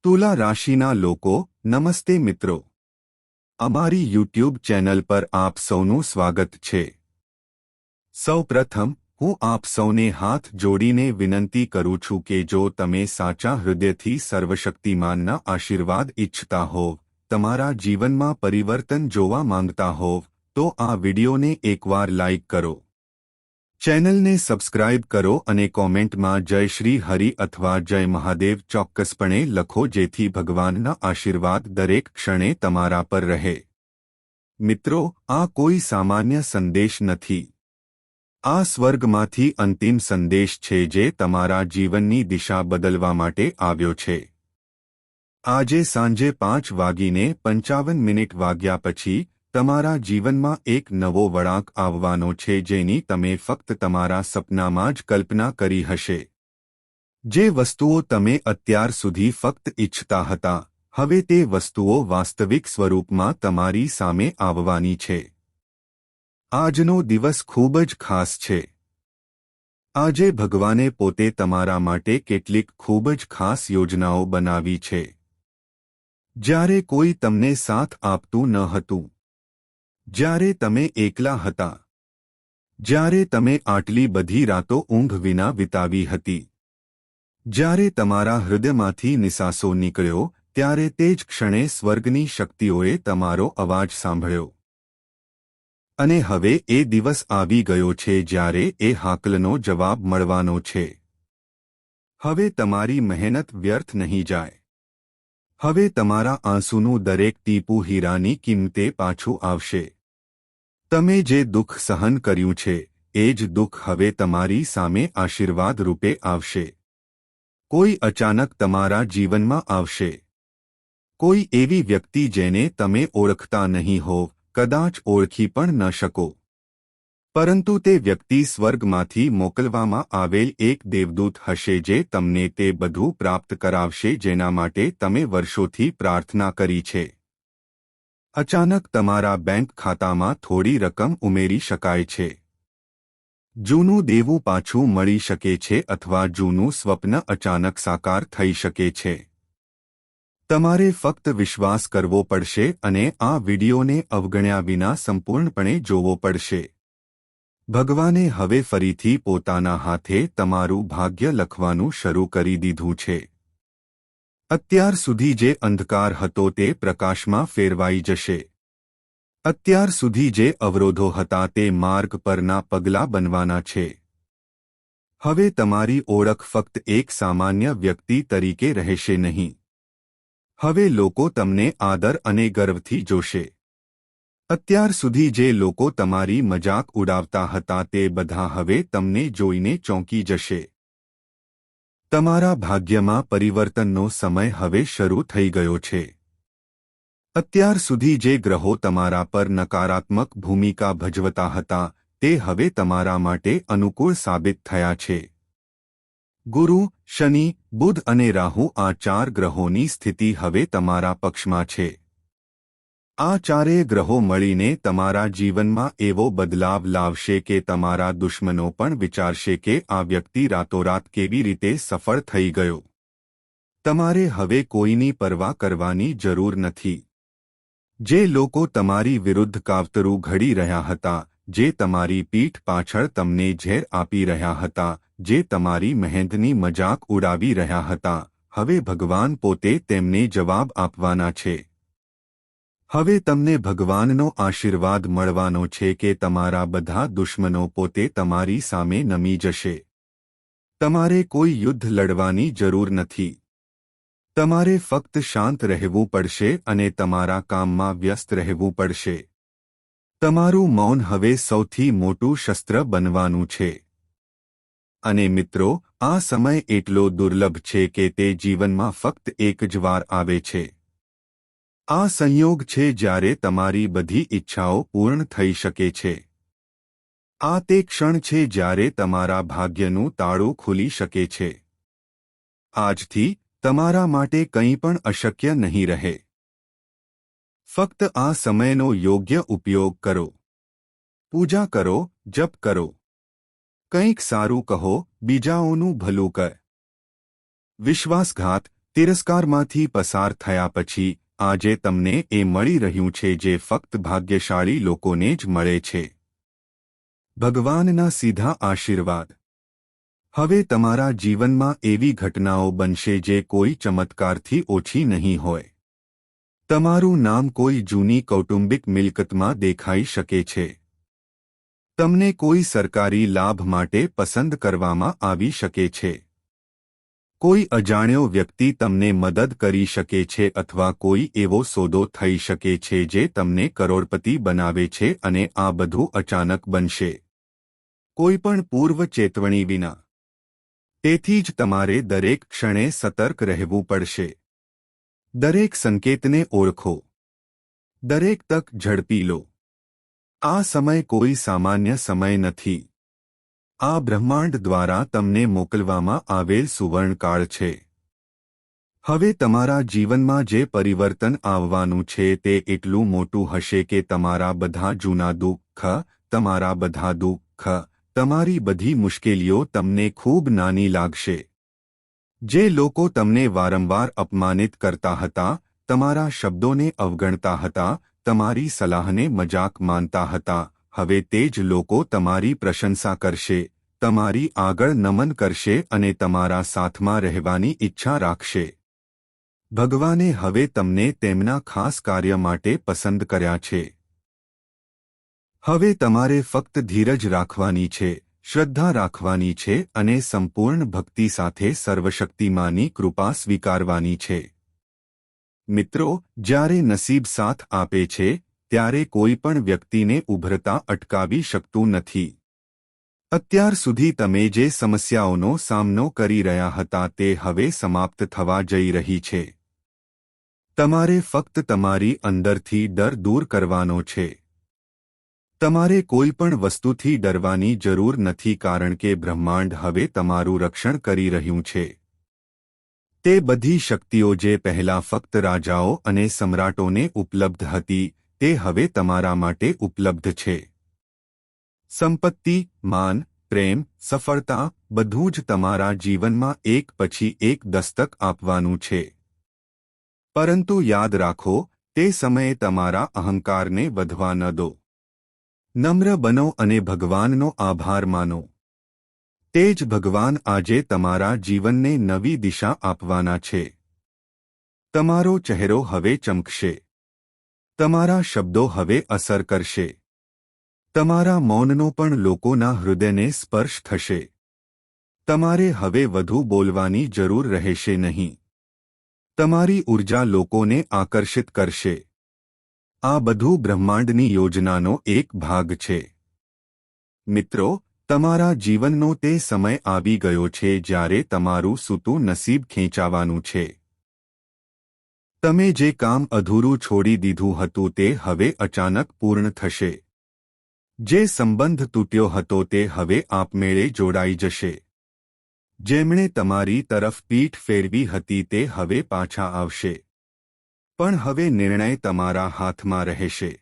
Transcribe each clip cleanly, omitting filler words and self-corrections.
તુલા રાશિના લોકો નમસ્તે મિત્રો, અમારી યુટ્યુબ ચેનલ પર આપ સૌનું સ્વાગત છે। સૌપ્રથમ હું આપ સૌને હાથ જોડીને વિનંતી કરું છું કે જો તમે સાચા હૃદયથી સર્વશક્તિમાનના આશીર્વાદ ઈચ્છતા હોવ, તમારા જીવનમાં પરિવર્તન જોવા માંગતા હોવ, તો આ વિડિયોને એકવાર લાઇક કરો, ચેનલને સબસ્ક્રાઇબ કરો અને કોમેન્ટમાં જય શ્રી હરિ અથવા જય મહાદેવ ચોક્કસપણે લખો જેથી ભગવાનના આશીર્વાદ દરેક ક્ષણે તમારા પર રહે। મિત્રો, આ કોઈ સામાન્ય સંદેશ નથી। આ સ્વર્ગમાંથી અંતિમ સંદેશ છે જે તમારા જીવનની દિશા બદલવા માટે આવ્યો છે। આજે સાંજે 5:55 વાગ્યા પછી તમારા જીવનમાં એક નવો વળાંક આવવાનો છે જેની તમે ફક્ત તમારા સપનામાં જ કલ્પના કરી હશે। જે વસ્તુઓ તમે અત્યાર સુધી ફક્ત ઈચ્છતા હતા, હવે તે વસ્તુઓ વાસ્તવિક સ્વરૂપમાં તમારી સામે આવવાની છે। આજનો દિવસ ખૂબ જ ખાસ છે। આજે ભગવાને પોતે તમારા માટે કેટલીક ખૂબ જ ખાસ યોજનાઓ બનાવી છે। જ્યારે કોઈ તમને સાથ આપતું ન હતું, જ્યારે તમે એકલા હતા, જ્યારે તમે આટલી બધી રાતો ઊંઘ વિના વિતાવી હતી, જ્યારે તમારા હૃદયમાંથી નિસાસો નીકળ્યો, ત્યારે તે જ ક્ષણે સ્વર્ગની શક્તિઓએ તમારો અવાજ સાંભળ્યો। અને હવે એ દિવસ આવી ગયો છે જ્યારે એ હાકલનો જવાબ મળવાનો છે। હવે તમારી મહેનત વ્યર્થ નહીં જાય। હવે તમારા આંસુનું દરેક ટીપું હીરાની કિંમતે પાછું આવશે। તમે જે દુઃખ સહન કર્યું છે, એ જ દુઃખ હવે તમારી સામે આશીર્વાદ રૂપે આવશે। કોઈ અચાનક તમારા જીવનમાં આવશે। કોઈ એવી વ્યક્તિ જેને તમે ઓળખતા નહીં હોવ, કદાચ ઓળખી પણ ન શકો, પરંતુ તે વ્યક્તિ સ્વર્ગમાંથી મોકલવામાં આવેલ એક દેવદૂત હશે જે તમને તે બધું પ્રાપ્ત કરાવશે જેના માટે તમે વર્ષોથી પ્રાર્થના કરી છે। અચાનક તમારા બેંક ખાતામાં થોડી રકમ ઉમેરી શકાય છે। જૂનું દેવું પાછું મળી શકે છે અથવા જૂનું સ્વપ્ન અચાનક સાકાર થઈ શકે છે। તમારે ફક્ત વિશ્વાસ કરવો પડશે અને આ વિડિયોને અવગણ્યા વિના સંપૂર્ણપણે જોવો પડશે। ભગવાને હવે ફરીથી પોતાના હાથે તમારું ભાગ્ય લખવાનું શરૂ કરી દીધું છે। અત્યાર સુધી જે અંધકાર હતો તે પ્રકાશમાં ફેરવાઈ જશે। અત્યાર સુધી જે અવરોધો હતા તે માર્ગ પરના પગલાં બનવાના છે। હવે તમારી ઓળખ ફક્ત એક સામાન્ય વ્યક્તિ તરીકે રહેશે નહીં। હવે લોકો તમને આદર અને ગર્વથી જોશે। અત્યાર સુધી જે લોકો તમારી મજાક ઉડાવતા હતા તે બધા હવે તમને જોઈને ચોંકી જશે। તમારા ભાગ્યમાં પરિવર્તનનો સમય હવે શરૂ થઈ ગયો છે। અત્યાર સુધી જે ગ્રહો તમારા પર નકારાત્મક ભૂમિકા ભજવતા હતા, તે હવે તમારા માટે અનુકૂળ સાબિત થયા છે। ગુરુ, શનિ, બુધ અને રાહુ આ 4 ગ્રહોની સ્થિતિ હવે તમારા પક્ષમાં છે। આ ચારેય ગ્રહો મળીને તમારા જીવનમાં એવો બદલાવ લાવશે કે તમારા દુશ્મનો પણ વિચારશે કે આ વ્યક્તિ રાતોરાત કેવી રીતે સફળ થઈ ગયો। તમારે હવે કોઈની પરવા કરવાની જરૂર નથી। જે લોકો તમારી વિરુદ્ધ કાવતરું ઘડી રહ્યા હતા, જે તમારી પીઠ પાછળ તમને ઝેર આપી રહ્યા હતા, જે તમારી મહેનતની મજાક ઉડાવી રહ્યા હતા, હવે ભગવાન પોતે તેમને જવાબ આપવાના છે। હવે તમને ભગવાનનો આશીર્વાદ મળવાનો છે કે તમારા બધા દુશ્મનો પોતે તમારી સામે નમી જશે। તમારે કોઈ યુદ્ધ લડવાની જરૂર નથી। તમારે ફક્ત શાંત રહેવું પડશે અને તમારા કામમાં વ્યસ્ત રહેવું પડશે। તમારું મૌન હવે સૌથી મોટું શસ્ત્ર બનવાનું છે। અને મિત્રો, આ સમય એટલો દુર્લભ છે કે તે જીવનમાં ફક્ત એક જ વાર આવે છે। આ સંયોગ છે જ્યારે તમારી બધી ઈચ્છાઓ પૂર્ણ થઈ શકે છે। આ તે ક્ષણ છે જ્યારે તમારા ભાગ્યનું તાળું ખુલી શકે છે। આજથી તમારા માટે કંઈ પણ અશક્ય નહીં રહે। ફક્ત આ સમયનો યોગ્ય ઉપયોગ કરો। પૂજા કરો, જપ કરો, કંઈક સારું કહો, બીજાઓનું ભલું કર। વિશ્વાસઘાત, તિરસ્કારમાંથી પસાર થયા પછી આજે તમને એ મળી રહ્યું છે જે ફક્ત ભાગ્યશાળી લોકોને જ મળે છે. ભગવાનના સીધા આશીર્વાદ. હવે તમારા જીવનમાં એવી ઘટનાઓ બનશે જે કોઈ ચમત્કારથી ઓછી નહીં હોય. તમારું નામ કોઈ જૂની કૌટુંબિક મિલકતમાં દેખાઈ શકે છે. તમને કોઈ સરકારી લાભ માટે પસંદ કરવામાં આવી શકે છે. કોઈ અજાણ્યો વ્યક્તિ તમને મદદ કરી શકે છે અથવા કોઈ એવો સોદો થઈ શકે છે જે તમને કરોડપતિ બનાવે છે અને આ બધું અચાનક બનશે. કોઈ પણ પૂર્વ ચેતવણી વિના. તેથી જ તમારે દરેક ક્ષણે સતર્ક રહેવું પડશે. દરેક સંકેતને ઓળખો. દરેક તક ઝડપી લો. આ સમય કોઈ સામાન્ય સમય નથી. આ બ્રહ્માંડ દ્વારા તમને મોકલવામાં આવેલ સુવર્ણકાળ છે. હવે તમારા જીવનમાં જે પરિવર્તન આવવાનું છે તે એટલું મોટું હશે કે તમારા બધા જૂના દુઃખ, તમારા બધા દુઃખ, તમારી બધી મુશ્કેલીઓ તમને ખૂબ નાની લાગશે. જે લોકો તમને વારંવાર અપમાનિત કરતા હતા, તમારા શબ્દોને અવગણતા હતા, તમારી સલાહને મજાક માનતા હતા, હવે તે જ લોકો તમારી પ્રશંસા કરશે, તમારી આગળ નમન કરશે અને તમારા સાથમાં રહેવાની ઈચ્છા રાખશે. ભગવાને હવે તમને તેમના ખાસ કાર્ય માટે પસંદ કર્યા છે. હવે તમારે ફક્ત ધીરજ રાખવાની છે, શ્રદ્ધા રાખવાની છે અને સંપૂર્ણ ભક્તિ સાથે સર્વશક્તિમાની કૃપા સ્વીકારવાની છે. મિત્રો, જ્યારે નસીબ સાથ આપે છે ત્યારે કોઈ પણ વ્યક્તિને ઉભરતા અટકાવી શકતું નથી. અત્યાર સુધી તમે જે સમસ્યાઓનો સામનો કરી રહ્યા હતા તે હવે સમાપ્ત થવા જઈ રહી છે. તમારે ફક્ત તમારી અંદરથી ડર દૂર કરવાનો છે. તમારે કોઈ પણ વસ્તુથી ડરવાની જરૂર નથી કારણ કે બ્રહ્માંડ હવે તમારું રક્ષણ કરી રહ્યું છે. તે બધી શક્તિઓ જે પહેલા ફક્ત રાજાઓ અને સમ્રાટોને ઉપલબ્ધ હતી તે હવે તમારા માટે ઉપલબ્ધ છે. સંપત્તિ, માન, પ્રેમ, સફળતા બધું જ તમારા જીવનમાં એક પછી એક દસ્તક આપવાનું છે. પરંતુ યાદ રાખો, તે સમયે તમારા અહંકારને વધવા ન દો. નમ્ર બનો અને ભગવાનનો આભાર માનો. તે જ ભગવાન આજે તમારા જીવનને નવી દિશા આપવાના છે. તમારો ચહેરો હવે ચમકશે. તમારા શબ્દો હવે અસર કરશે. તમારા મૌનનો પણ લોકોના હૃદયને સ્પર્શ થશે. તમારે હવે વધુ બોલવાની જરૂર રહેશે નહીં. તમારી ઊર્જા લોકોને આકર્ષિત કરશે. આ બધું બ્રહ્માંડની યોજનાનો એક ભાગ છે. મિત્રો, તમારા જીવનનો તે સમય આવી ગયો છે જ્યારે તમારું સૂતું નસીબ ખેંચાવાનું છે. તમે જે કામ અધૂરું છોડી દીધું હતું તે હવે અચાનક પૂર્ણ થશે. જે સંબંધ તૂટ્યો હતો તે હવે આપમેળે જોડાઈ જશે. જેમણે તમારી તરફ પીઠ ફેરવી હતી તે હવે પાછા આવશે. પણ હવે નિર્ણય તમારા હાથમાં રહેશે.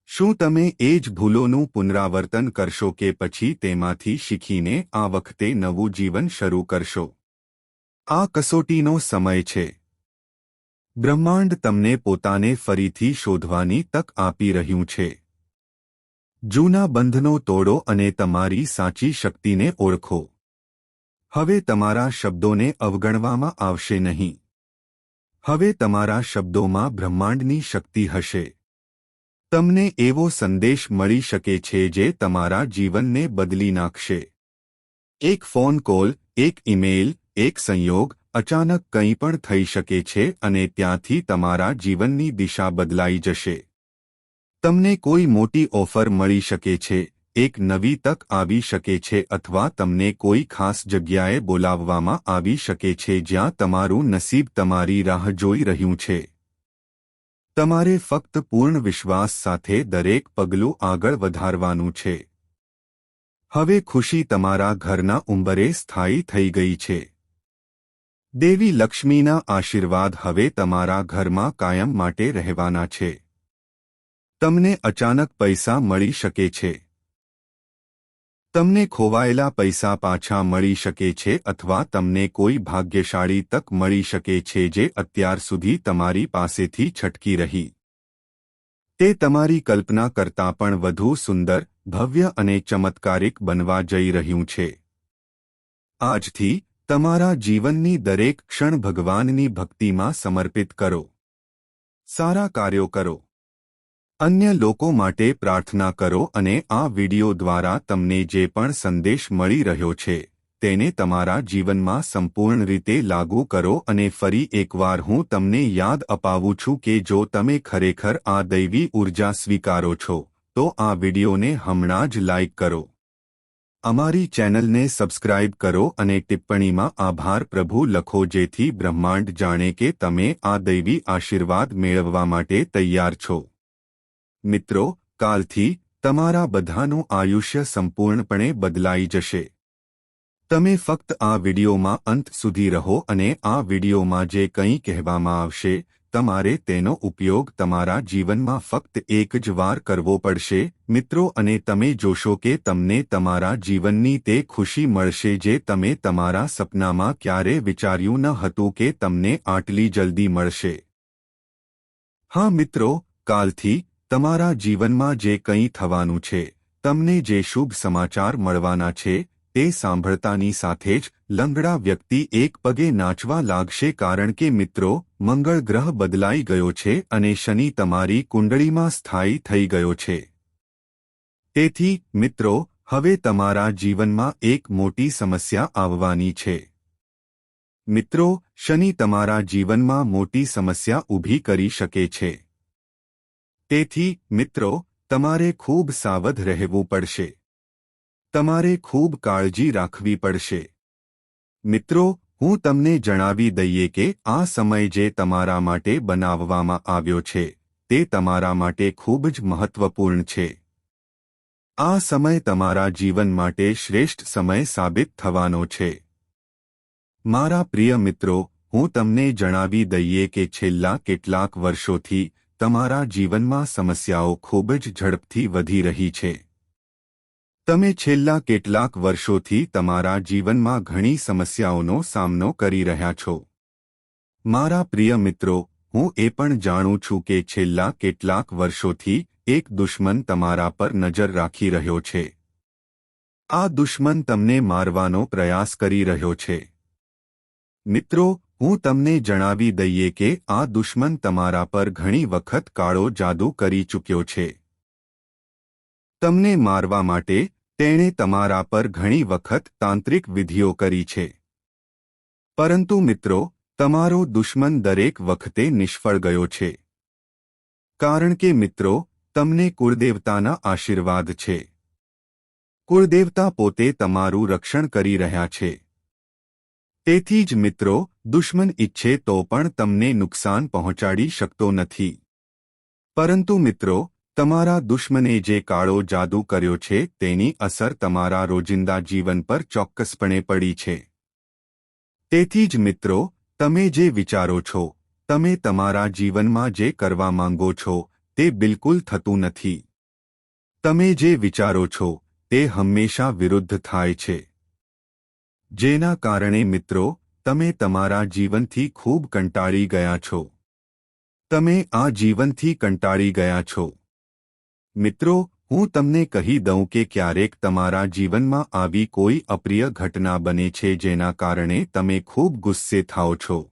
શું તમે એ જ ભૂલોનું પુનરાવર્તન કરશો કે પછી તેમાંથી શીખીને આ વખતે નવું જીવન શરૂ કરશો? આ કસોટીનો સમય છે. બ્રહ્માંડ તમને પોતાને ફરીથી શોધવાની તક આપી રહ્યું છે. જૂના બંધનો તોડો અને તમારી સાચી શક્તિને ઓળખો. હવે તમારા શબ્દોને અવગણવામાં આવશે નહીં. હવે તમારા શબ્દોમાં બ્રહ્માંડની શક્તિ હશે. તમને એવો સંદેશ મળી શકે છે જે તમારા જીવનને બદલી નાખશે. એક ફોન કોલ, એક ઈમેલ, એક સંયોગ, અચાનક કંઈ પણ થઈ શકે છે અને ત્યાંથી તમારા જીવનની દિશા બદલાઈ જશે. તમને કોઈ મોટી ઓફર મળી શકે છે, એક નવી તક આવી શકે છે અથવા તમને કોઈ ખાસ જગ્યાએ બોલાવવામાં આવી શકે છે જ્યાં તમારું નસીબ તમારી રાહ જોઈ રહ્યું છે. તમારે ફક્ત પૂર્ણ વિશ્વાસ સાથે દરેક પગલું આગળ વધારવાનું છે. હવે ખુશી તમારા ઘરના ઉંબરે સ્થાયી થઈ ગઈ છે. દેવી લક્ષ્મીના આશીર્વાદ હવે તમારા ઘરમાં કાયમ માટે રહેવાના છે. તમને અચાનક પૈસા મળી શકે છે. તમને ખોવાયેલા પૈસા પાછા મળી શકે છે અથવા તમને કોઈ ભાગ્યશાળી તક મળી શકે છે જે અત્યાર સુધી તમારી પાસેથી છટકી રહી. તે તમારી કલ્પના કરતાં પણ વધુ સુંદર, ભવ્ય અને ચમત્કારિક બનવા જઈ રહ્યું છે. આજથી તમારા જીવનની દરેક ક્ષણ ભગવાનની ભક્તિમાં સમર્પિત કરો. સારા કાર્યો કરો. અન્ય લોકો માટે પ્રાર્થના કરો અને આ વિડિયો દ્વારા તમને જે પણ સંદેશ મળી રહ્યો છે તેને તમારા જીવનમાં સંપૂર્ણ રીતે લાગુ કરો. અને ફરી એકવાર હું તમને યાદ અપાવું છું કે જો તમે ખરેખર આ દૈવી ઊર્જા સ્વીકારો છો તો આ વિડિયોને હમણાં જ લાઇક કરો. અમારી ચેનલને સબસ્ક્રાઇબ કરો અને ટિપ્પણીમાં આભાર પ્રભુ લખો જેથી બ્રહ્માંડ જાણે કે તમે આ દૈવી આશીર્વાદ મેળવવા માટે તૈયાર છો. મિત્રો, કાલથી તમારા બધાનું આયુષ્ય સંપૂર્ણપણે બદલાઈ જશે. તમે ફક્ત આ વિડિયોમાં અંત સુધી રહો અને આ વિડિયોમાં જે કંઈ કહેવામાં આવશે તમારે તેનો ઉપયોગ તમારા જીવનમાં ફક્ત એક જ વાર કરવો પડશે મિત્રો, અને તમે જોશો કે તમને તમારા જીવનની તે ખુશી મળશે જે તમે તમારા સપનામાં ક્યારેય વિચાર્યું ન હતું કે તમને આટલી જલ્દી મળશે. હા મિત્રો, કાલથી તમારા જીવનમાં જે કંઈ થવાનું છે, તમને જે શુભ સમાચાર મળવાના છે તે સાંભળતાની સાથે જ લંગડા વ્યક્તિ એક પગે નાચવા લાગશે કારણ કે મિત્રો, મંગળ ગ્રહ બદલાઈ ગયો છે અને શનિ તમારી કુંડળીમાં સ્થાયી થઈ ગયો છે. તેથી મિત્રો, હવે તમારા જીવનમાં એક મોટી સમસ્યા આવવાની છે. મિત્રો, શનિ તમારા જીવનમાં મોટી સમસ્યા ઊભી કરી શકે છે. તેથી મિત્રો, તમારે ખૂબ સાવધ રહેવું પડશે. તમારે ખૂબ કાળજી રાખવી પડશે. મિત્રો, હું તમને જણાવી દઈએ કે આ સમય જે તમારા માટે બનાવવામાં આવ્યો છે તે તમારા માટે ખૂબ જ મહત્વપૂર્ણ છે. આ સમય તમારા જીવન માટે શ્રેષ્ઠ સમય સાબિત થવાનો છે. મારા પ્રિય મિત્રો, હું તમને જણાવી દઈએ કે છેલ્લા કેટલાક વર્ષોથી તમારા જીવનમાં સમસ્યાઓ ખૂબ જ ઝડપથી વધી રહી છે. તમે છેલ્લા કેટલાક વર્ષોથી તમારા જીવનમાં ઘણી સમસ્યાઓનો સામનો કરી રહ્યા છો. મારા પ્રિય મિત્રો, હું એ પણ જાણું છું કે છેલ્લા કેટલાક વર્ષોથી એક દુશ્મન તમારા પર નજર રાખી રહ્યો છે. આ દુશ્મન તમને મારવાનો પ્રયાસ કરી રહ્યો છે. મિત્રો, હું તમને જણાવી દઈએ કે આ દુશ્મન તમારા પર ઘણી વખત કાળો જાદુ કરી ચૂક્યો છે. તમને મારવા માટે તેણે તમારા પર ઘણી વખત તાંત્રિક વિધિઓ કરી છે. પરંતુ મિત્રો, તમારો દુશ્મન દરેક વખતે નિષ્ફળ ગયો છે. કારણ કે મિત્રો, તમને કુળદેવતાના આશીર્વાદ છે. કુળદેવતા પોતે તમારું રક્ષણ કરી રહ્યા છે. તેથી જ મિત્રો, દુશ્મન ઈચ્છે તો પણ તમને નુકસાન પહોંચાડી શકતો નથી. પરંતુ મિત્રો, તમારા દુશ્મને જે કાળો જાદુ કર્યો છે તેની અસર તમારા રોજિંદા જીવન પર ચોક્કસપણે પડી છે. તેથી જ મિત્રો, તમે જે વિચારો છો, તમે તમારા જીવનમાં જે કરવા માંગો છો તે બિલકુલ થતું નથી. તમે જે વિચારો છો તે હંમેશા વિરુદ્ધ થાય છે. જેના કારણે મિત્રો, તમે તમારા જીવનથી ખૂબ કંટાળી ગયા છો. તમે આ જીવનથી કંટાળી ગયા છો. મિત્રો, હું તમને કહી દઉં કે ક્યારેક તમારા જીવનમાં આવી કોઈ અપ્રિય ઘટના બને છે જેના કારણે તમે ખૂબ ગુસ્સે થાઓ છો.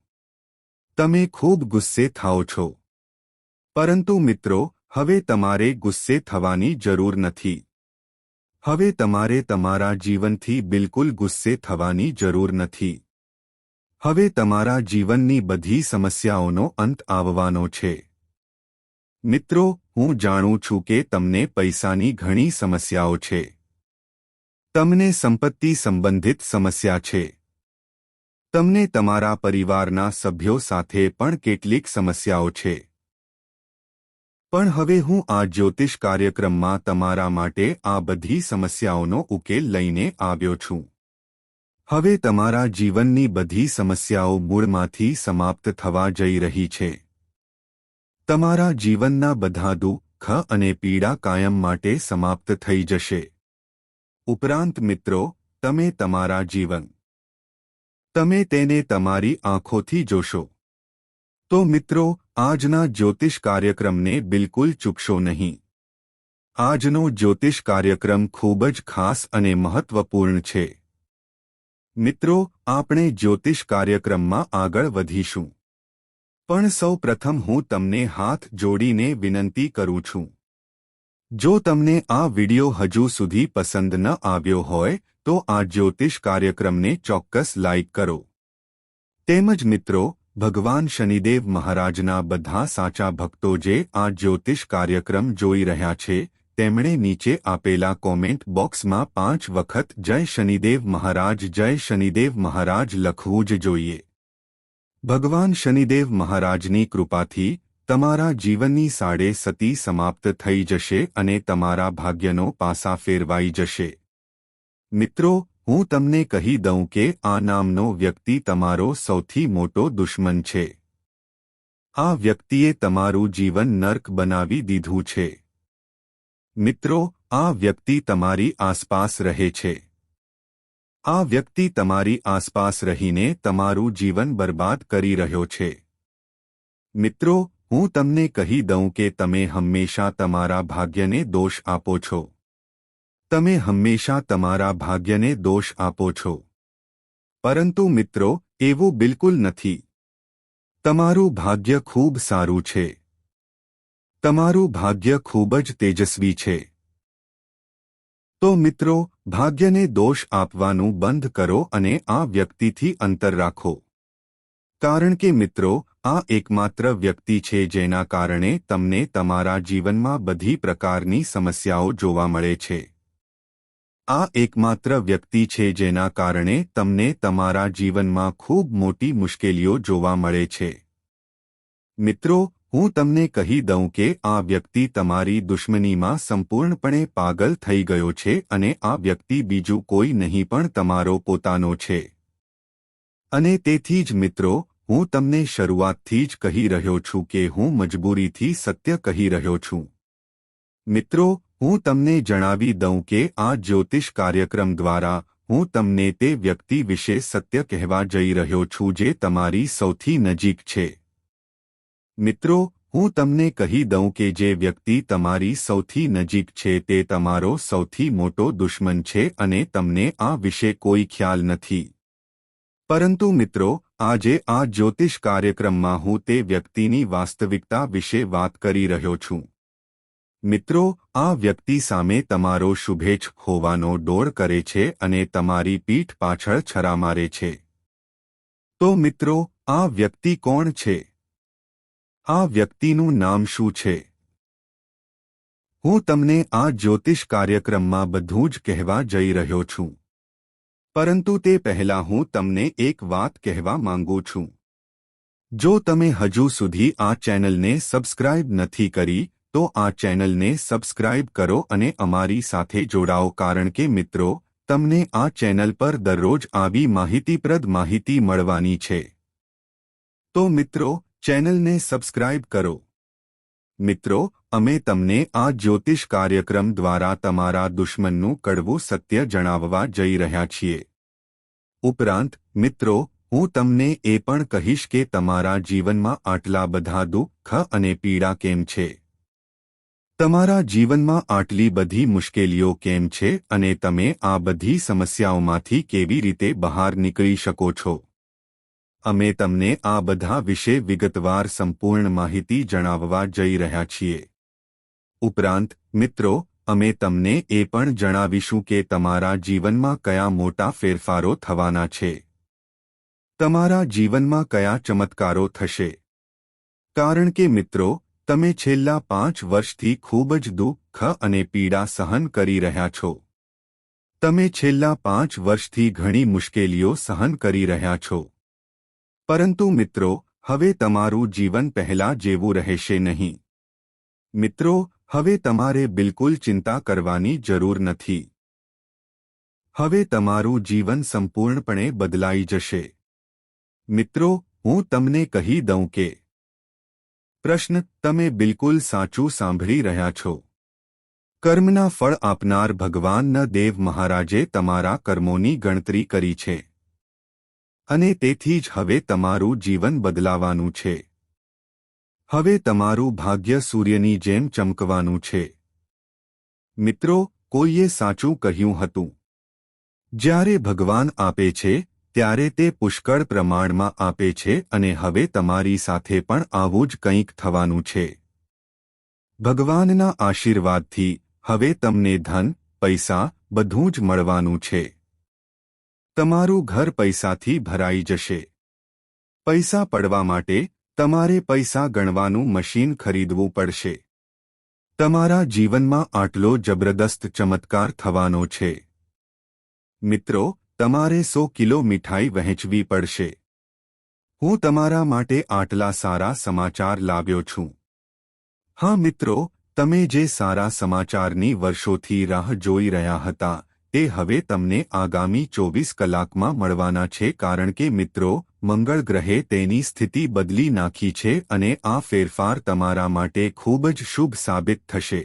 તમે ખૂબ ગુસ્સે થાઓ છો. પરંતુ મિત્રો, હવે તમારે ગુસ્સે થવાની જરૂર નથી. હવે તમારે તમારા જીવનથી બિલકુલ ગુસ્સે થવાની જરૂર નથી. હવે તમારા જીવનની બધી સમસ્યાઓનો અંત આવવાનો છે. મિત્રો, હું જાણું છું કે તમને પૈસાની ઘણી સમસ્યાઓ છે. તમને સંપત્તિ સંબંધિત સમસ્યા છે. તમને તમારા પરિવારના સભ્યો સાથે પણ કેટલીક સમસ્યાઓ છે. પણ હવે હું આ જ્યોતિષ કાર્યક્રમમાં તમારા માટે આ બધી સમસ્યાઓનો ઉકેલ લઈને આવ્યો છું. હવે તમારા જીવનની બધી સમસ્યાઓ મૂળમાંથી સમાપ્ત થવા જઈ રહી છે. તમારા જીવનના બધા દુઃખ અને પીડા કાયમ માટે સમાપ્ત થઈ જશે. ઉપરાંત મિત્રો, તમે તમારા જીવન તમે તેને તમારી આંખોથી જોશો. તો મિત્રો, આજના જ્યોતિષ કાર્યક્રમને બિલકુલ ચૂકશો નહીં. આજનો જ્યોતિષ કાર્યક્રમ ખૂબ જ ખાસ અને મહત્વપૂર્ણ છે. મિત્રો, આપણે જ્યોતિષ કાર્યક્રમમાં આગળ વધીશું. પણ સૌ પ્રથમ હું તમને હાથ જોડીને વિનંતી કરું છું. જો તમને આ વિડિયો હજુ સુધી પસંદ ન આવ્યો હોય તો આ જ્યોતિષ કાર્યક્રમને ચોક્કસ લાઇક કરો. તેમજ મિત્રો, ભગવાન શનિદેવ મહારાજના બધા સાચા ભક્તો જે આ જ્યોતિષ કાર્યક્રમ જોઈ રહ્યા છે તેમણે નીચે આપેલા કોમેન્ટ બોક્સમાં 5 વખત જય શનિદેવ મહારાજ લખવું જ જોઈએ. ભગવાન શનિદેવ મહારાજની કૃપાથી તમારા જીવનની સાડે સતી સમાપ્ત થઈ જશે અને તમારા ભાગ્યનો પાસા ફેરવાઈ જશે. મિત્રો, હું તમને કહી દઉં કે આ નામનો વ્યક્તિ તમારો સૌથી મોટો દુશ્મન છે. આ વ્યક્તિએ તમારું જીવન નર્ક બનાવી દીધું છે. મિત્રો, આ વ્યક્તિ તમારી આસપાસ રહે છે. આ વ્યક્તિ તમારી આસપાસ રહીને તમારું જીવન બરબાદ કરી રહ્યો છે. મિત્રો, હું તમને કહી દઉં કે તમે હંમેશા તમારા ભાગ્યને દોષ આપો છો. તમે હંમેશા તમારા ભાગ્યને દોષ આપો છો. પરંતુ મિત્રો, એવું બિલકુલ નથી. તમારું ભાગ્ય ખૂબ સારું છે. તમારું ભાગ્ય ખૂબ જ તેજસ્વી છે. તો મિત્રો, ભાગ્યને દોષ આપવાનું બંધ કરો અને આ વ્યક્તિથી અંતર રાખો. કારણ કે મિત્રો, આ એકમાત્ર વ્યક્તિ છે જેના કારણે તમને તમારા જીવનમાં બધી પ્રકારની સમસ્યાઓ જોવા મળે છે. આ એકમાત્ર વ્યક્તિ છે જેના કારણે તમને તમારા જીવનમાં ખૂબ મોટી મુશ્કેલીઓ જોવા મળે છે. મિત્રો, હું તમને કહી દઉં કે આ વ્યક્તિ તમારી દુશ્મનીમાં સંપૂર્ણપણે પાગલ થઈ ગયો છે અને આ વ્યક્તિ બીજું કોઈ નહીં પણ તમારો પોતાનો છે. અને તેથી જ મિત્રો, હું તમને શરૂઆતથી જ કહી રહ્યો છું કે હું મજબૂરીથી સત્ય કહી રહ્યો છું. મિત્રો, હું તમને જણાવી દઉં કે આ જ્યોતિષ કાર્યક્રમ દ્વારા હું તમને તે વ્યક્તિ વિશે સત્ય કહેવા જઈ રહ્યો છું જે તમારી સૌથી નજીક છે. મિત્રો, હું તમને કહી દઉં કે જે વ્યક્તિ તમારી સૌથી નજીક છે તે તમારો સૌથી મોટો દુશ્મન છે અને તમને આ વિશે કોઈ ખ્યાલ નથી. પરંતુ મિત્રો, આજે આ જ્યોતિષ કાર્યક્રમમાં હું તે વ્યક્તિની વાસ્તવિકતા વિશે વાત કરી રહ્યો છું. મિત્રો, આ વ્યક્તિ સામે તમારો શુભેચ્છ હોવાનો ડોળ કરે છે અને તમારી પીઠ પાછળ છરા મારે છે. તો મિત્રો, આ વ્યક્તિ કોણ છે? આ વ્યક્તિનું નામ શું છે? હું તમને આ જ્યોતિષ કાર્યક્રમમાં બધું જ કહેવા જઈ રહ્યો છું. પરંતુ તે પહેલાં હું તમને એક વાત કહેવા માંગુ છું. જો તમે હજુ સુધી આ ચેનલને સબસ્ક્રાઇબ નથી કરી તો આ ચેનલને સબસ્ક્રાઇબ કરો અને અમારી સાથે જોડાઓ કારણ કે મિત્રો, તમને આ ચેનલ પર દરરોજ આવી માહિતીપ્રદ માહિતી મળવાની છે. તો મિત્રો, ચેનલને સબસ્ક્રાઇબ કરો. મિત્રો, અમે તમને આ જ્યોતિષ કાર્યક્રમ દ્વારા તમારા દુશ્મનનું કડવું સત્ય જણાવવા જઈ રહ્યા છીએ. ઉપરાંત મિત્રો, હું તમને એ પણ કહીશ કે તમારા જીવનમાં આટલા બધા દુઃખ અને પીડા કેમ છે. તમારા જીવનમાં આટલી બધી મુશ્કેલીઓ કેમ છે અને તમે આ બધી સમસ્યાઓમાંથી કેવી રીતે બહાર નીકળી શકો છો. અમે તમને આ બધા વિશે વિગતવાર સંપૂર્ણ માહિતી જણાવવા જઈ રહ્યા છીએ. ઉપરાંત મિત્રો, અમે તમને એ પણ જણાવીશું કે તમારા જીવનમાં કયા મોટા ફેરફારો થવાના છે. તમારા જીવનમાં કયા ચમત્કારો થશે. કારણ કે મિત્રો, તમે છેલ્લા 5 વર્ષથી ખૂબ જ દુઃખ અને પીડા સહન કરી રહ્યા છો. તમે છેલ્લા 5 વર્ષથી ઘણી મુશ્કેલીઓ સહન કરી રહ્યા છો. પરંતુ મિત્રો, હવે તમારું જીવન પહેલા જેવું રહેશે નહીં. મિત્રો, હવે તમારે બિલકુલ ચિંતા કરવાની જરૂર નથી. હવે તમારું જીવન સંપૂર્ણપણે બદલાઈ જશે. મિત્રો, હું તમને કહી દઉં કે . પ્રશ્ન: તમે બિલકુલ સાચું સાંભળી રહ્યા છો. કર્મના ફળ આપનાર ભગવાન દેવ મહારાજે તમારા કર્મોની ગણતરી કરી છે અને તેથી જ હવે તમારું જીવન બદલાવાનું છે. હવે તમારું ભાગ્ય સૂર્યની જેમ ચમકવાનું છે. મિત્રો, કોઈએ સાચું કહ્યું હતું, જ્યારે ભગવાન આપે છે ત્યારે તે પુષ્કળ પ્રમાણમાં આપે છે અને હવે તમારી સાથે પણ આવું જ કંઈક થવાનું છે. ભગવાનના આશીર્વાદથી હવે તમને ધન, પૈસા બધું જ મળવાનું છે. તમારું ઘર પૈસાથી ભરાઈ જશે. પૈસા પડવા માટે તમારે પૈસા ગણવાનું મશીન ખરીદવું પડશે. તમારા જીવનમાં આટલો જબરદસ્ત ચમત્કાર થવાનો છે. મિત્રો, તમારે 100 કિલો મીઠાઈ વહેંચવી પડશે. હું તમારા માટે આટલા સારા સમાચાર લાવ્યો છું. હા મિત્રો, તમે જે સારા સમાચારની વર્ષોથી રાહ જોઈ રહ્યા હતા તે હવે તમને આગામી 24 કલાકમાં મળવાના છે, કારણ કે મિત્રો, મંગળ ગ્રહે તેની સ્થિતિ બદલી નાખી છે અને આ ફેરફાર તમારા માટે ખૂબ જ શુભ સાબિત થશે.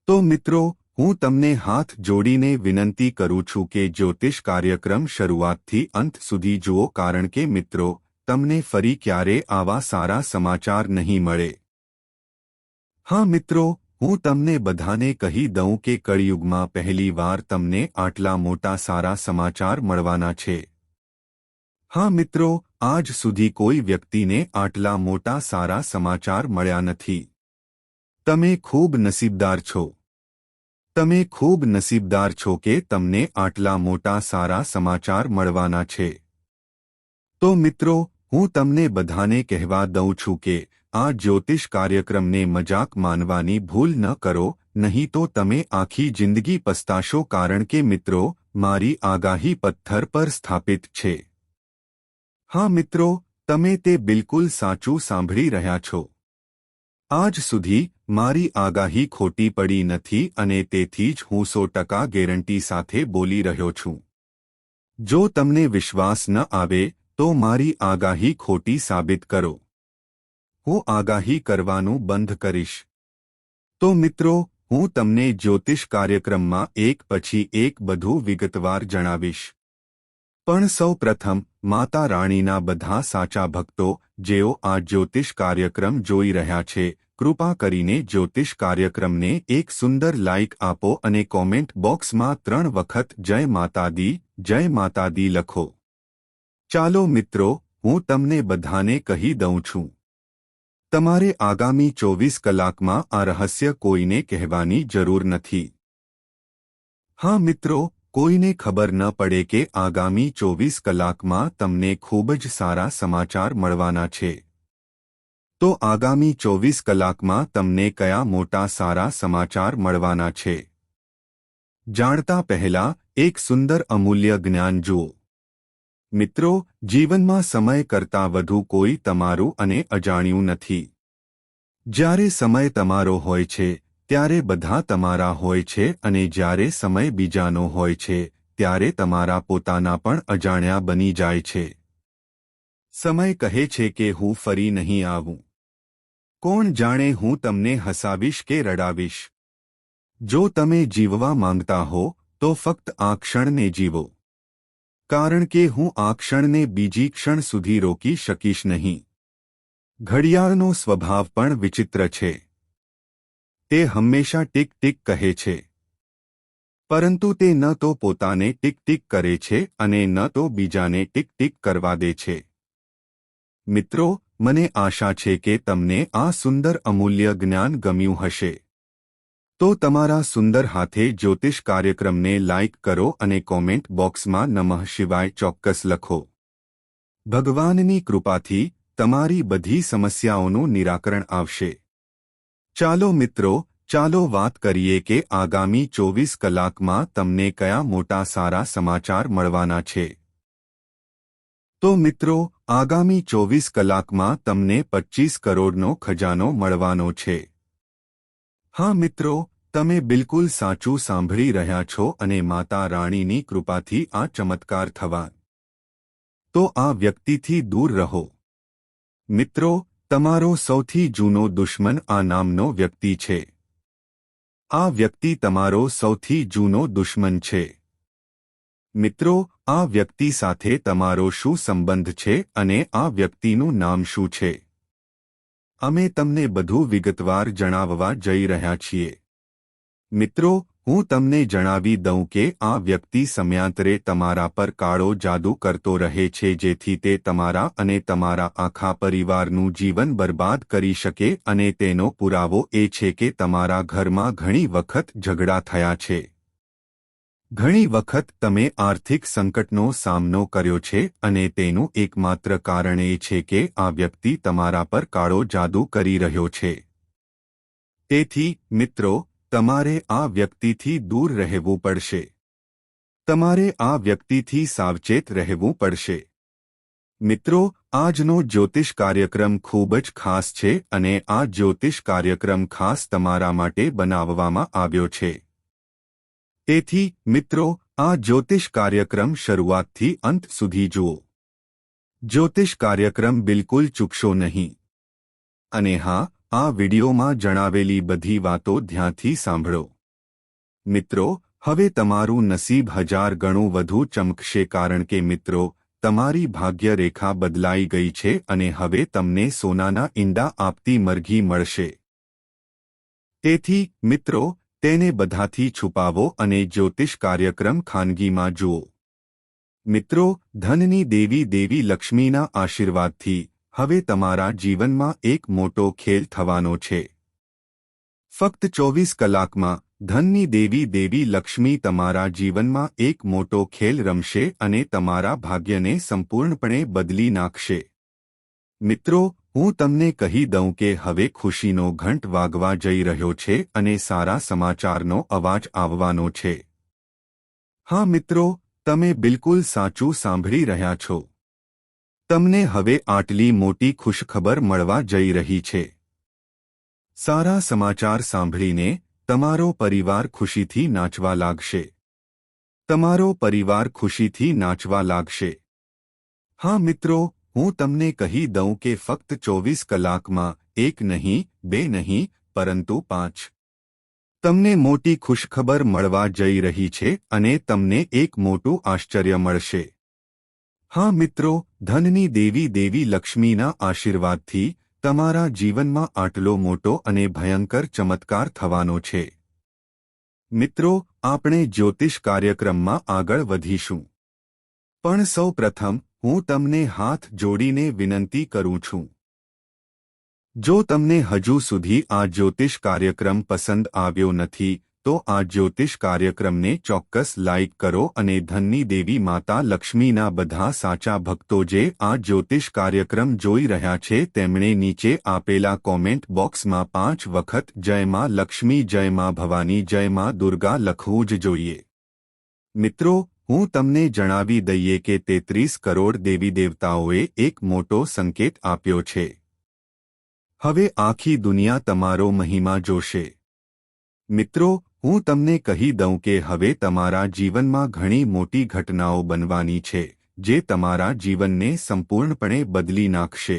તો મિત્રો, હું તમને હાથ જોડીને વિનંતી કરું છું કે જ્યોતિષ કાર્યક્રમ શરૂઆતથી અંત સુધી જુઓ, કારણ કે મિત્રો, તમને ફરી ક્યારે આવા સારા સમાચાર નહીં મળે. હા મિત્રો, હું તમને બધાને કહી દઉં કે કળિયુગમાં પહેલી વાર તમને આટલા મોટા સારા સમાચાર મળવાના છે. હા મિત્રો, આજ સુધી કોઈ વ્યક્તિને આટલા મોટા સારા સમાચાર મળ્યા નથી. તમે ખૂબ નસીબદાર છો. તમે ખૂબ નસીબદાર છો કે તમને આટલા મોટા સારા સમાચાર મળવાના છે. તો મિત્રો, હું તમને બધાને કહેવા દઉં છું કે આ જ્યોતિષ કાર્યક્રમને મજાક માનવાની ભૂલ ન કરો, નહીં તો તમે આખી જિંદગી પસ્તાશો, કારણ કે મિત્રો, મારી આગાહી પથ્થર પર સ્થાપિત છે. હા મિત્રો, તમે તે બિલકુલ સાચું સાંભળી રહ્યા છો. આજ સુધી મારી આગાહી ખોટી પડી નથી અને તેથી જ હું 100% ગેરંટી સાથે બોલી રહ્યો છું. જો તમને વિશ્વાસ ન આવે તો મારી આગાહી ખોટી સાબિત કરો. હું આગાહી કરવાનું બંધ કરીશ. તો મિત્રો, હું તમને જ્યોતિષ કાર્યક્રમમાં એક પછી એક બધું વિગતવાર જણાવીશ. પણ સૌ પ્રથમ માતા રાણીના બધા સાચા ભક્તો જેઓ આ જ્યોતિષ કાર્યક્રમ જોઈ રહ્યા છે, કૃપા કરીને જ્યોતિષ કાર્યક્રમને એક સુંદર લાઇક આપો અને કોમેન્ટ બોક્સમાં 3 વખત જય માતાદી, જય માતાદી લખો. ચાલો મિત્રો, હું તમને બધાને કહી દઉં છું. તમારે આગામી 24 કલાકમાં આ રહસ્ય કોઈને કહેવાની જરૂર નથી. હા મિત્રો, કોઈને ખબર ન પડે કે આગામી 24 કલાકમાં તમને ખૂબ જ સારા સમાચાર મળવાના છે. તો આગામી 24 કલાકમાં તમને કયા મોટા સારા સમાચાર મળવાના છે? જાણતા પહેલા એક સુંદર અમૂલ્ય જ્ઞાન જુઓ. મિત્રો, જીવનમાં સમય કરતાં વધુ કોઈ તમારું અને અજાણ્યું નથી. જ્યારે સમય તમારો હોય છે ત્યારે બધા તમારા હોય છે અને જ્યારે સમય બીજાનો હોય છે ત્યારે તમારા પોતાના પણ અજાણ્યા બની જાય છે. સમય કહે છે કે હું ફરી નહીં આવું. કોણ જાણે હું તમને હસાવીશ કે રડાવીશ. જો તમે જીવવા માંગતા હો તો ફક્ત આ ક્ષણને જીવો, કારણ કે હું આ ક્ષણને બીજી ક્ષણ સુધી રોકી શકીશ નહીં. ઘડિયાળનો સ્વભાવ પણ વિચિત્ર છે. તે હંમેશા ટીક ટીક કહે છે, પરંતુ તે ન તો પોતાને ટીક ટીક કરે છે અને ન તો બીજાને ટીક ટીક કરવા દે છે. મિત્રો, મને આશા છે કે તમને આ સુંદર અમૂલ્ય જ્ઞાન ગમ્યું હશે. તો તમારા સુંદર હાથે જ્યોતિષ કાર્યક્રમને લાઇક કરો અને કોમેન્ટ બોક્સમાં નમઃ શિવાય ચોક્કસ લખો. ભગવાનની કૃપાથી તમારી બધી સમસ્યાઓનું નિરાકરણ આવશે. ચાલો મિત્રો, ચાલો વાત કરીએ કે આગામી 24 કલાકમાં તમને કયા મોટા સારા સમાચાર મળવાના છે. તો મિત્રો, આગામી 24 કલાકમાં તમને 25 કરોડનો ખજાનો મળવાનો છે. હા મિત્રો, તમે બિલકુલ સાચું સાંભળી રહ્યા છો અને માતા રાણીની કૃપાથી આ ચમત્કાર થવા. તો આ વ્યક્તિથી દૂર રહો. મિત્રો, તમારો સૌથી જૂનો દુશ્મન આ નામનો વ્યક્તિ છે. આ વ્યક્તિ તમારો સૌથી જૂનો દુશ્મન છે. મિત્રો, આ વ્યક્તિ સાથે તમારો શું સંબંધ છે અને આ વ્યક્તિનું નામ શું છે? અમે તમને બધું વિગતવાર જણાવવા જઈ રહ્યા છીએ. મિત્રો, હું તમને જણાવી દઉં કે આ વ્યક્તિ સમયાંતરે તમારા પર કાળો જાદુ કરતો રહે છે જેથી તે તમારા અને તમારા આખા પરિવારનું જીવન બરબાદ કરી શકે અને તેનો પુરાવો એ છે કે તમારા ઘરમાં ઘણી વખત ઝઘડા થયા છે. ઘણી વખત તમે આર્થિક સંકટનો સામનો કર્યો છે અને તેનું એકમાત્ર કારણ એ છે કે આ વ્યક્તિ તમારા પર કાળો જાદુ કરી રહ્યો છે. તેથી, મિત્રો, તમારે આ વ્યક્તિથી દૂર રહેવું પડશે. તમારે આ વ્યક્તિથી સાવચેત રહેવું પડશે. મિત્રો, આજનો જ્યોતિષ કાર્યક્રમ ખૂબ જ ખાસ છે અને આ જ્યોતિષ કાર્યક્રમ ખાસ તમારા માટે બનાવવામાં આવ્યો છે. તેથી, મિત્રો, આ જ્યોતિષ કાર્યક્રમ શરૂઆતથી અંત સુધી જુઓ. જ્યોતિષ કાર્યક્રમ બિલકુલ ચૂકશો નહીં. અને હા, આ વિડિયોમાં જણાવેલી બધી વાતો ધ્યાનથી સાંભળો. મિત્રો, હવે તમારું નસીબ 1000 ગણું વધુ ચમકશે કારણ કે મિત્રો, તમારી ભાગ્ય રેખા બદલાઈ ગઈ છે અને હવે તમને સોનાના ઈંડા આપતી મરઘી મળશે. તેથી, મિત્રો, તેને બધાથી છુપાવો અને જ્યોતિષ કાર્યક્રમ ખાનગીમાં જુઓ. મિત્રો, ધનની દેવી લક્ષ્મીના આશીર્વાદથી હવે તમારા જીવનમાં એક મોટો ખેલ થવાનો છે. ફક્ત 24 કલાકમાં ધનની દેવી લક્ષ્મી તમારા જીવનમાં એક મોટો ખેલ રમશે અને તમારા ભાગ્યને સંપૂર્ણપણે બદલી નાખશે. મિત્રો, હું તમને કહી દઉં કે હવે ખુશીનો ઘંટ વાગવા જઈ રહ્યો છે અને સારા સમાચારનો અવાજ આવવાનો છે. હા મિત્રો, તમે બિલકુલ સાચું સાંભળી રહ્યા છો. તમને હવે આટલી મોટી ખુશખબર મળવા જઈ રહી છે. સારા સમાચાર સાંભળીને તમારો પરિવાર ખુશીથી નાચવા લાગશે. તમારો પરિવાર ખુશીથી નાચવા લાગશે. હા મિત્રો, હું તમને કહી દઉં કે ફક્ત 24 કલાકમાં 1 નહીં, 2 નહીં, પરંતુ 5. તમને મોટી ખુશખબર મળવા જઈ રહી છે અને તમને એક મોટું આશ્ચર્ય મળશે. હા મિત્રો, ધનની દેવી લક્ષ્મીના આશીર્વાદથી તમારા જીવનમાં આટલો મોટો અને ભયંકર ચમત્કાર થવાનો છે. મિત્રો, આપણે જ્યોતિષ કાર્યક્રમમાં આગળ વધીશું. પણ સૌ પ્રથમ હું તમને હાથ જોડીને વિનંતી કરું છું. જો તમને હજુ સુધી આ જ્યોતિષ કાર્યક્રમ પસંદ આવ્યો નથી તો આ જ્યોતિષ કાર્યક્રમને ચોક્કસ લાઇક કરો અને ધનની દેવી માતા લક્ષ્મીના બધા સાચા ભક્તો જે આ જ્યોતિષ કાર્યક્રમ જોઈ રહ્યા છે તેમણે નીચે આપેલા કોમેન્ટ બોક્સમાં 5 વખત જય માં લક્ષ્મી, જય માં ભવાની, જય માં દુર્ગા લખવું જ જોઈએ. મિત્રો, હું તમને જણાવી દઈએ કે 33 કરોડ દેવી દેવતાઓએ એક મોટો સંકેત આપ્યો છે. હવે આખી દુનિયા તમારો મહિમા જોશે. મિત્રો, હું તમને કહી દઉં કે હવે તમારા જીવનમાં ઘણી મોટી ઘટનાઓ બનવાની છે જે તમારા જીવનને સંપૂર્ણપણે બદલી નાખશે.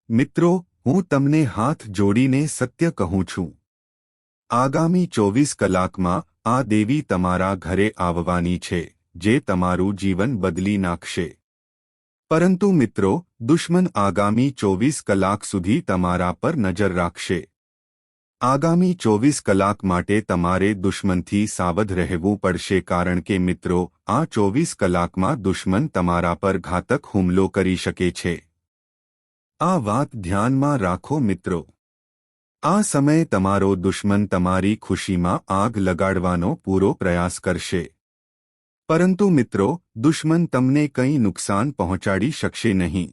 મિત્રો, હું તમને હાથ જોડીને સત્ય કહું છું. આગામી 24 કલાકમાં આ દેવી તમારા ઘરે આવવાની છે જે તમારું જીવન બદલી નાખશે. પરંતુ મિત્રો, દુશ્મન આગામી 24 કલાક સુધી તમારા પર નજર રાખશે. આગામી 24 કલાક માટે તમારે દુશ્મનથી સાવધ રહેવું પડશે કારણ કે મિત્રો, આ 24 કલાકમાં દુશ્મન તમારા પર ઘાતક હુમલો કરી શકે છે. આ વાત ધ્યાનમાં રાખો મિત્રો. આ સમયે તમારો દુશ્મન તમારી ખુશીમાં આગ લગાડવાનો પૂરો પ્રયાસ કરશે. પરંતુ મિત્રો, દુશ્મન તમને કંઈ નુકસાન પહોંચાડી શકશે નહીં.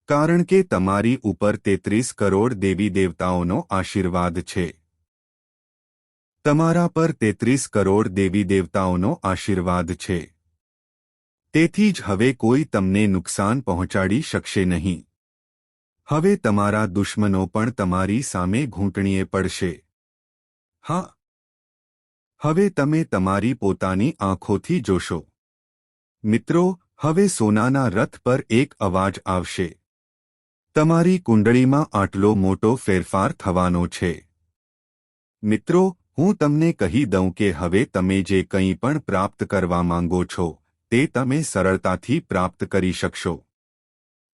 કારણ કે તમારી ઉપર 33 કરોડ દેવી દેવતાઓનો આશીર્વાદ છે. તમારા પર 33 કરોડ દેવી દેવતાઓનો આશીર્વાદ છે. તેથી જ હવે કોઈ તમને નુકસાન પહોંચાડી શકશે નહીં. હવે તમારા દુશ્મનો પણ તમારી સામે ઘૂંટણીએ પડશે. હા, હવે તમે તમારી પોતાની આંખોથી જોશો. મિત્રો, હવે સોનાના રથ પર એક અવાજ આવશે. તમારી કુંડળીમાં આટલો મોટો ફેરફાર થવાનો છે. મિત્રો, હું તમને કહી દઉં કે હવે તમે જે કંઈ પણ પ્રાપ્ત કરવા માંગો છો તે તમે સરળતાથી પ્રાપ્ત કરી શકશો.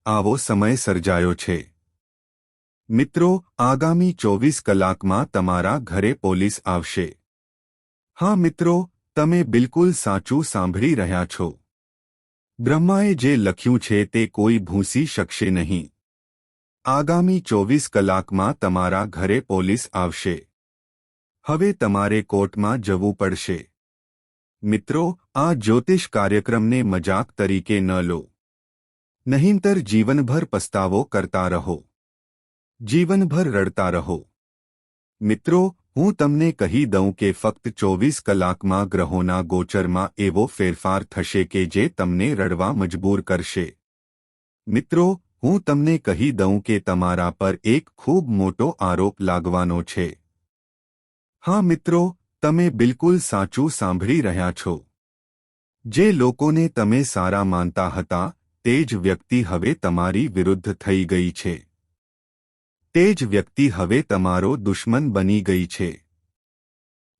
આવો સમય સર્જાયો છે. મિત્રો, આગામી 24 કલાકમાં તમારા ઘરે પોલીસ આવશે. હા મિત્રો, તમે બિલકુલ સાચું સાંભળી રહ્યા છો. બ્રહ્માએ જે લખ્યું છે તે કોઈ ભૂંસી શકશે નહીં. આગામી 24 કલાકમાં તમારા ઘરે પોલીસ આવશે. હવે તમારે કોર્ટમાં જવું પડશે. મિત્રો, આ જ્યોતિષ કાર્યક્રમને મજાક તરીકે ન લો. નહીંતર જીવનભર પસ્તાવો કરતા રહો. જીવનભર રડતા રહો. મિત્રો, હું તમને કહી દઉં કે ફક્ત 24 કલાકમાં ગ્રહોના ગોચરમાં એવો ફેરફાર થશે કે જે તમને રડવા મજબૂર કરશે. મિત્રો, હું તમને કહી દઉં કે તમારા પર એક ખૂબ મોટો આરોપ લાગવાનો છે. હા મિત્રો, તમે બિલકુલ સાચું સાંભળી રહ્યા છો. જે લોકોને તમે સારા માનતા હતા તે જ વ્યક્તિ હવે તમારી વિરુદ્ધ થઈ ગઈ છે. તે જ વ્યક્તિ હવે તમારો દુશ્મન બની ગઈ છે.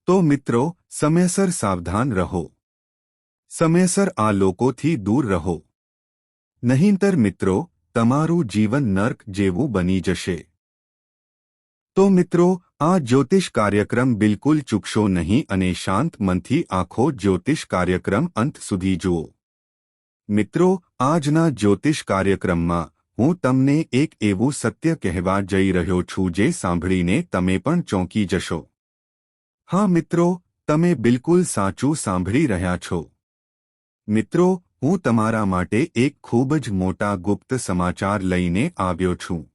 તો મિત્રો, સમયસર સાવધાન રહો. સમયસર આ લોકોથી દૂર રહો. નહીંતર મિત્રો, તમારું જીવન નર્ક જેવું બની જશે. તો મિત્રો, આ જ્યોતિષ કાર્યક્રમ બિલકુલ ચૂકશો નહીં અને શાંત મનથી આખો જ્યોતિષ કાર્યક્રમ અંત સુધી જુઓ. મિત્રો, આજના જ્યોતિષ કાર્યક્રમમાં હું તમને એક એવું સત્ય કહેવા જઈ રહ્યો છું જે સાંભળીને તમે પણ ચોંકી જશો. હા મિત્રો, તમે બિલકુલ સાચું સાંભળી રહ્યા છો. મિત્રો, હું તમારા માટે એક ખૂબ જ મોટા ગુપ્ત સમાચાર લઈને આવ્યો છું.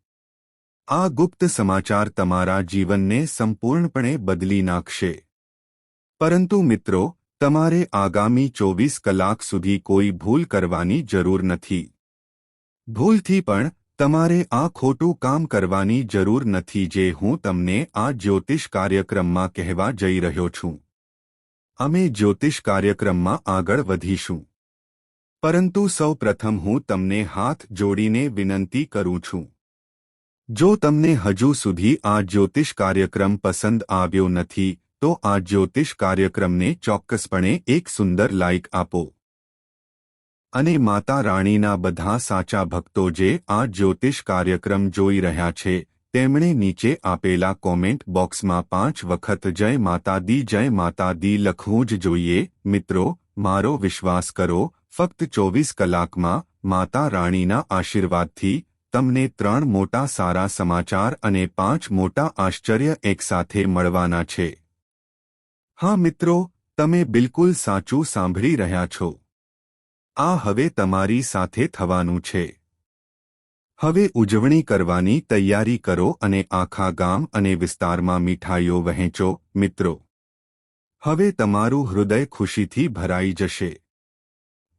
આ ગુપ્ત સમાચાર તમારા જીવનને સંપૂર્ણપણે બદલી નાખશે. પરંતુ મિત્રો, તમારે આગામી 24 કલાક સુધી કોઈ ભૂલ કરવાની જરૂર નથી. ભૂલથી પણ તમારે આ ખોટું કામ કરવાની જરૂર નથી જે હું તમને આ જ્યોતિષ કાર્યક્રમમાં કહેવા જઈ રહ્યો છું. અમે જ્યોતિષ કાર્યક્રમમાં આગળ વધીશું. પરંતુ સૌ પ્રથમ હું તમને હાથ જોડીને વિનંતી કરું છું. જો તમને હજુ સુધી આ જ્યોતિષ કાર્યક્રમ પસંદ આવ્યો નથી તો આ જ્યોતિષ કાર્યક્રમને ચોક્કસપણે એક સુંદર લાઇક આપો. અને માતા રાણીના બધા સાચા ભક્તો જે આ જ્યોતિષ કાર્યક્રમ જોઈ રહ્યા છે તેમણે નીચે આપેલા કોમેન્ટ બોક્સમાં 5 વખત જય માતા દી લખવું જ જોઈએ. મિત્રો, મારો વિશ્વાસ કરો, ફક્ત 24 કલાકમાં માતા રાણીના આશીર્વાદથી તમને 3 મોટા સારા સમાચાર અને 5 મોટા આશ્ચર્ય એકસાથે મળવાના છે. હા મિત્રો, તમે બિલકુલ સાચું સાંભળી રહ્યા છો. આ હવે તમારી સાથે થવાનું છે. હવે ઉજવણી કરવાની તૈયારી કરો અને આખા ગામ અને વિસ્તારમાં મીઠાઈઓ વહેંચો. મિત્રો, હવે તમારું હૃદય ખુશીથી ભરાઈ જશે.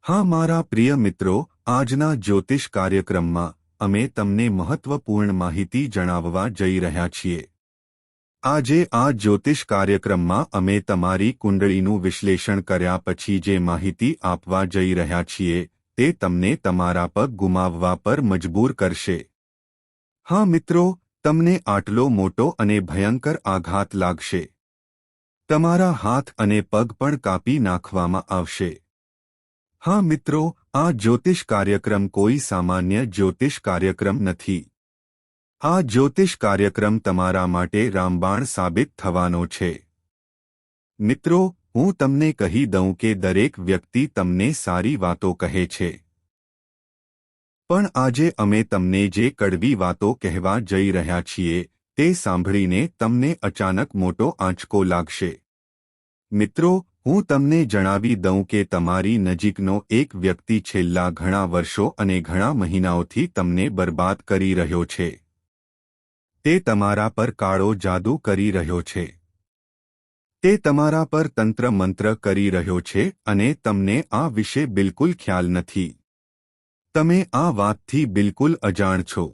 હા મારા પ્રિય મિત્રો, આજના જ્યોતિષ કાર્યક્રમમાં અમે તમને મહત્વપૂર્ણ માહિતી જણાવવા જઈ રહ્યા છીએ. આજે આ જ્યોતિષ કાર્યક્રમમાં અમે તમારી કુંડળીનું વિશ્લેષણ કર્યા પછી જે માહિતી આપવા જઈ રહ્યા છીએ તે તમને તમારા પગ ગુમાવવા પર મજબૂર કરશે. હા મિત્રો, તમને આટલો મોટો અને ભયંકર આઘાત લાગશે. તમારા હાથ અને પગ પણ કાપી નાખવામાં આવશે. હા મિત્રો, આ જ્યોતિષ કાર્યક્રમ કોઈ સામાન્ય જ્યોતિષ કાર્યક્રમ નથી. આ જ્યોતિષ કાર્યક્રમ તમારા માટે રામબાણ સાબિત થવાનો છે. મિત્રો, હું તમને કહી દઉં કે દરેક વ્યક્તિ તમને સારી વાતો કહે છે. પણ આજે અમે તમને જે કડવી વાતો કહેવા જઈ રહ્યા છીએ તે સાંભળીને તમને અચાનક મોટો આંચકો લાગશે. મિત્રો, હું તમને જણાવી દઉં કે તમારી નજીકનો એક વ્યક્તિ છેલ્લા ઘણા વર્ષો અને ઘણા મહિનાઓથી તમને બરબાદ કરી રહ્યો છે. તે તમારા પર કાળો જાદુ કરી રહ્યો છે. તે તમારા પર તંત્ર મંત્ર કરી રહ્યો છે અને તમને આ વિશે બિલકુલ ખ્યાલ નથી. તમે આ વાતથી બિલકુલ અજાણ છો.